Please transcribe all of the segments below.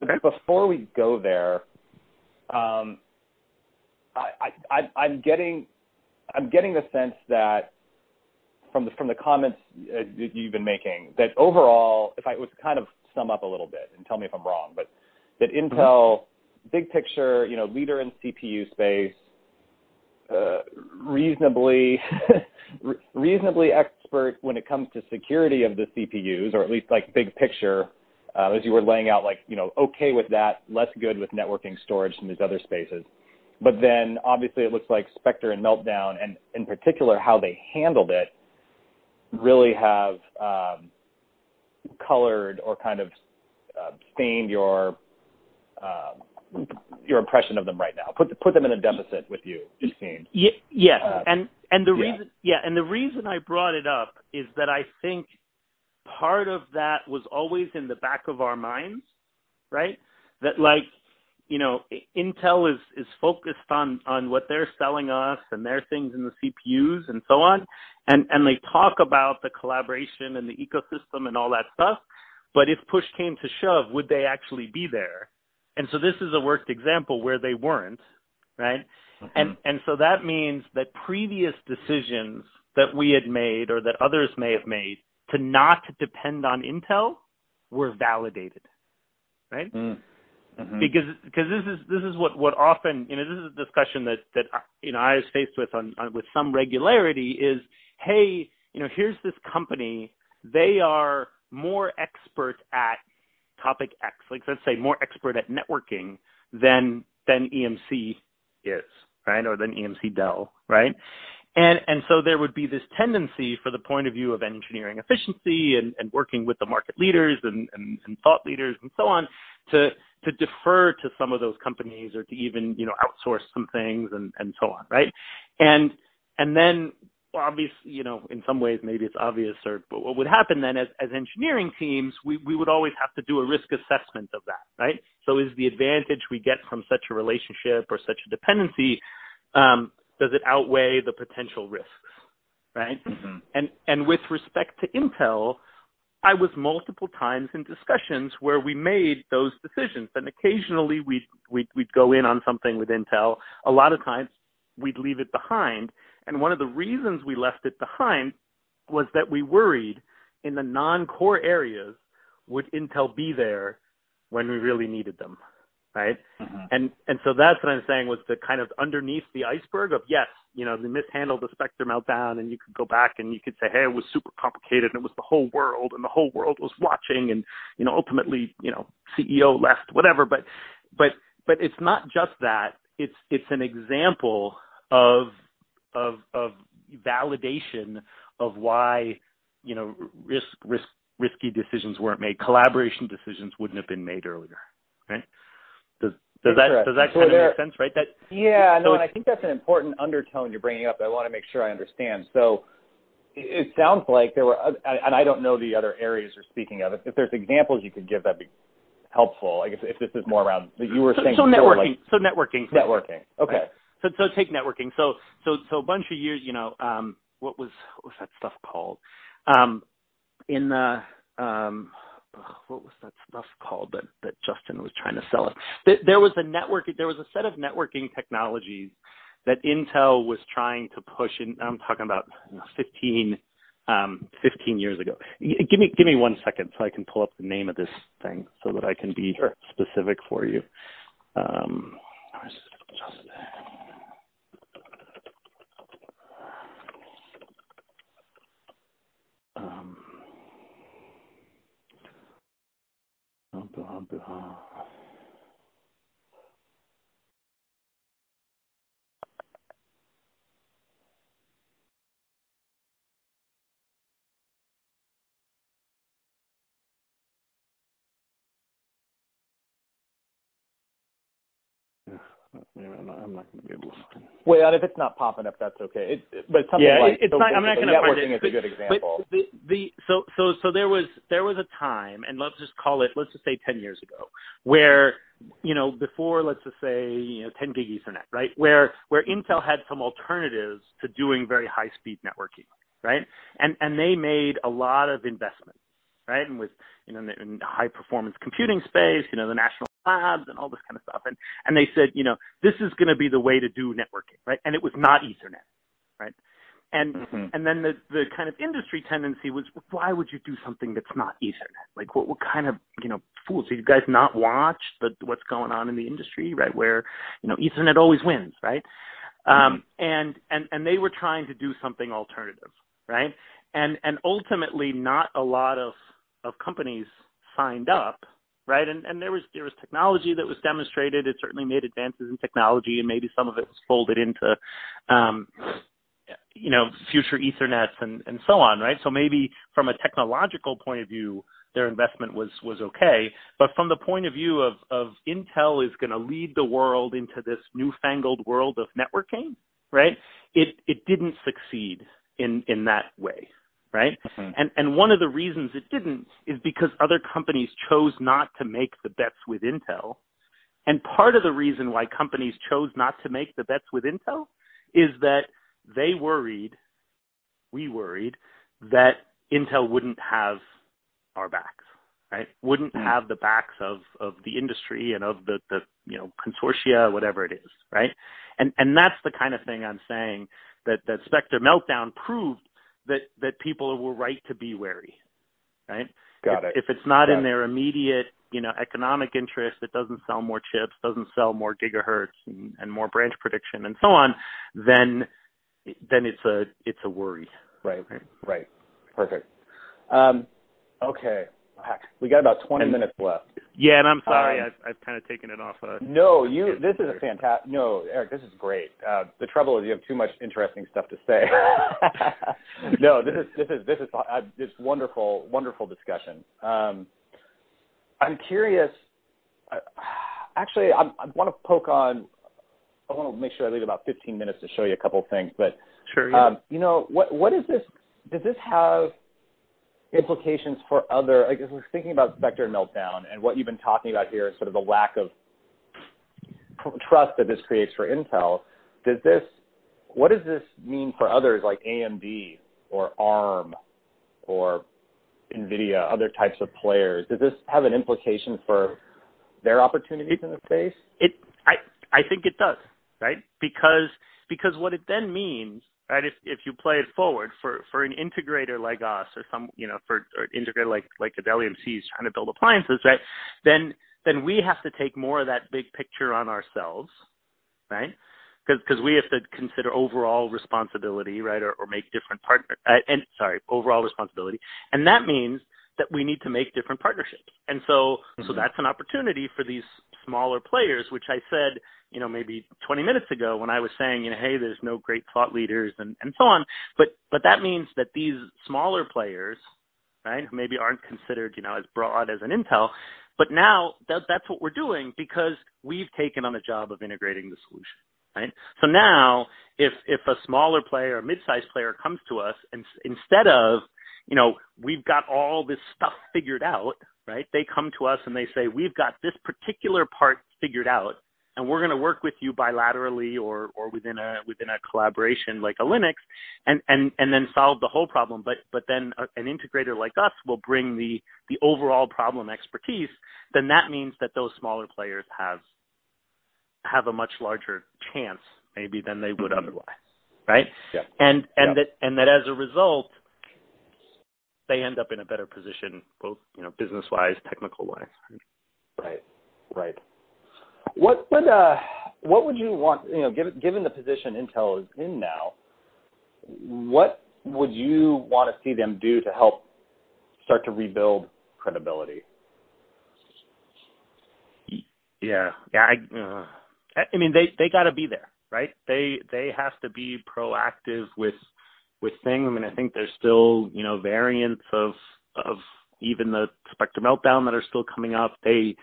Okay. Before we go there, I'm getting the sense that from the comments that you've been making, that overall, if I was to kind of sum up a little bit and tell me if I'm wrong, but that Intel, big picture, leader in CPU space, reasonably expert when it comes to security of the CPUs, or at least like big picture, as you were laying out, okay with that, less good with networking, storage, and these other spaces. But then obviously it looks like Spectre and Meltdown, and in particular how they handled it, really have colored or kind of stained your impression of them right now. Put them in a deficit with you, it seems. Yes, and the reason I brought it up is that I think part of that was always in the back of our minds, right? That Intel is focused on what they're selling us and their things in the CPUs and so on, and they talk about the collaboration and the ecosystem and all that stuff. But if push came to shove, would they actually be there? And so this is a worked example where they weren't, right? Mm-hmm. And so that means that previous decisions that we had made or that others may have made to not depend on Intel were validated, right? Mm-hmm. Because this is what often, this is a discussion that I was faced with with some regularity is, hey, here's this company, they are more expert at topic X, let's say more expert at networking than EMC is, right? Or than EMC Dell, right? And so there would be this tendency for the point of view of engineering efficiency and working with the market leaders and thought leaders and so on to defer to some of those companies or to even, outsource some things and so on, right? And then obviously, in some ways maybe it's obvious, but what would happen then as engineering teams, we would always have to do a risk assessment of that, right? So is the advantage we get from such a relationship or such a dependency, does it outweigh the potential risks, right? Mm-hmm. And with respect to Intel, I was multiple times in discussions where we made those decisions, and occasionally we'd go in on something with Intel. A lot of times we'd leave it behind. And one of the reasons we left it behind was that we worried in the non-core areas, would Intel be there when we really needed them, right? Mm-hmm. And so that's what I'm saying was the kind of underneath the iceberg of, yes, they mishandled the Spectre meltdown, and you could go back and you could say, hey, it was super complicated, and it was the whole world, and the whole world was watching, and, ultimately, CEO left, whatever. But it's not just that. It's an example of validation of why, risky decisions weren't made. Collaboration decisions wouldn't have been made earlier, right? Does that kind of make sense, right? And I think that's an important undertone you're bringing up. I want to make sure I understand. So it sounds like there were, and I don't know the other areas you're speaking of. If there's examples you could give, that'd be helpful. Like if this is more around, you were saying networking. Networking. Okay. Right? So take networking. So a bunch of years, what was that stuff called? What was that stuff called that Justin was trying to sell us? There was a set of networking technologies that Intel was trying to push in. I'm talking about 15 years ago. Give me 1 second so I can pull up the name of this thing so that I can be specific for you. Where's Justin? I'm not going to be able to find it. Well, if it's not popping up, that's okay. But something it's not. I'm not going to find it. Networking is a good example. But so there was a time, and let's just say 10 years ago, where before, let's just say 10 gig Ethernet, right? Where Intel had some alternatives to doing very high speed networking, right? And they made a lot of investment. right? And with, in high performance computing space, the national labs and all this kind of stuff. And they said, this is going to be the way to do networking, right? And it was not Ethernet, right? And and then the kind of industry tendency was, why would you do something that's not Ethernet? Like what kind of fools? Do you guys not watch what's going on in the industry, right? Where Ethernet always wins, right? And they were trying to do something alternative, right? And ultimately, not a lot of companies signed up, right? And there was technology that was demonstrated. It certainly made advances in technology, and maybe some of it was folded into future Ethernets and so on, right? So maybe from a technological point of view, their investment was okay. But from the point of view of Intel is going to lead the world into this newfangled world of networking, right? It didn't succeed in that way, right? And one of the reasons it didn't is because other companies chose not to make the bets with Intel. And part of the reason why companies chose not to make the bets with Intel is that we worried that Intel wouldn't have our backs, right? Wouldn't have the backs of the industry and of the consortia, whatever it is, right? And that's the kind of thing I'm saying that Spectre Meltdown proved that people were right to be wary, right? If it's not in their immediate, economic interest, it doesn't sell more chips, doesn't sell more gigahertz and more branch prediction and so on, then it's a worry. Right. Perfect. Okay. Heck, we got about 20 minutes left. Yeah, and I'm sorry, I've kind of taken it off. This is a fantastic. No, Eric, this is great. The trouble is you have too much interesting stuff to say. No, this is wonderful discussion. I'm curious. Actually, I want to poke on. I want to make sure I leave about 15 minutes to show you a couple of things. But sure, yeah. What is this? Does this have implications for other? Like, we're thinking about Spectre and Meltdown, and what you've been talking about here is sort of the lack of trust that this creates for Intel. What does this mean for others like AMD or ARM or NVIDIA, other types of players? Does this have an implication for their opportunities in the space? I think it does, right? Because what it then means, right, if you play it forward for an integrator like us or for an integrator like a Dell EMC is trying to build appliances, right, then we have to take more of that big picture on ourselves, right? Because we have to consider overall responsibility, right, or make different overall responsibility. And that means that we need to make different partnerships. And so that's an opportunity for these smaller players, which I said, maybe 20 minutes ago when I was saying, hey, there's no great thought leaders and so on. But that means that these smaller players, right, who maybe aren't considered, as broad as an Intel, but now that's what we're doing because we've taken on the job of integrating the solution. Right? So now, if a smaller player, a mid-sized player comes to us, and instead of, we've got all this stuff figured out, right? They come to us and they say, we've got this particular part figured out, and we're going to work with you bilaterally or within a collaboration like a Linux, and then solve the whole problem. But then an integrator like us will bring the overall problem expertise. Then that means that those smaller players have a much larger chance maybe than they would otherwise, right? Yeah. And that as a result, they end up in a better position, both business-wise, technical-wise. Right. What would you want? Given the position Intel is in now, what would you want to see them do to help start to rebuild credibility? Yeah. I mean, they got to be there, right? They have to be proactive with things. I mean, I think there's still variants of even the Spectre Meltdown that are still coming up. They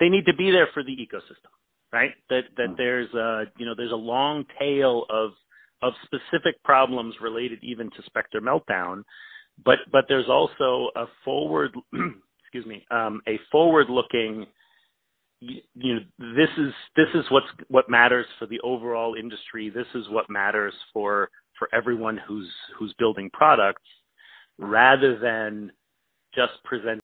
need to be there for the ecosystem, right? That there's a long tail of specific problems related even to Spectre Meltdown, but there's also a forward-looking, this is what matters for the overall industry. This is what matters for for everyone who's building products, rather than just present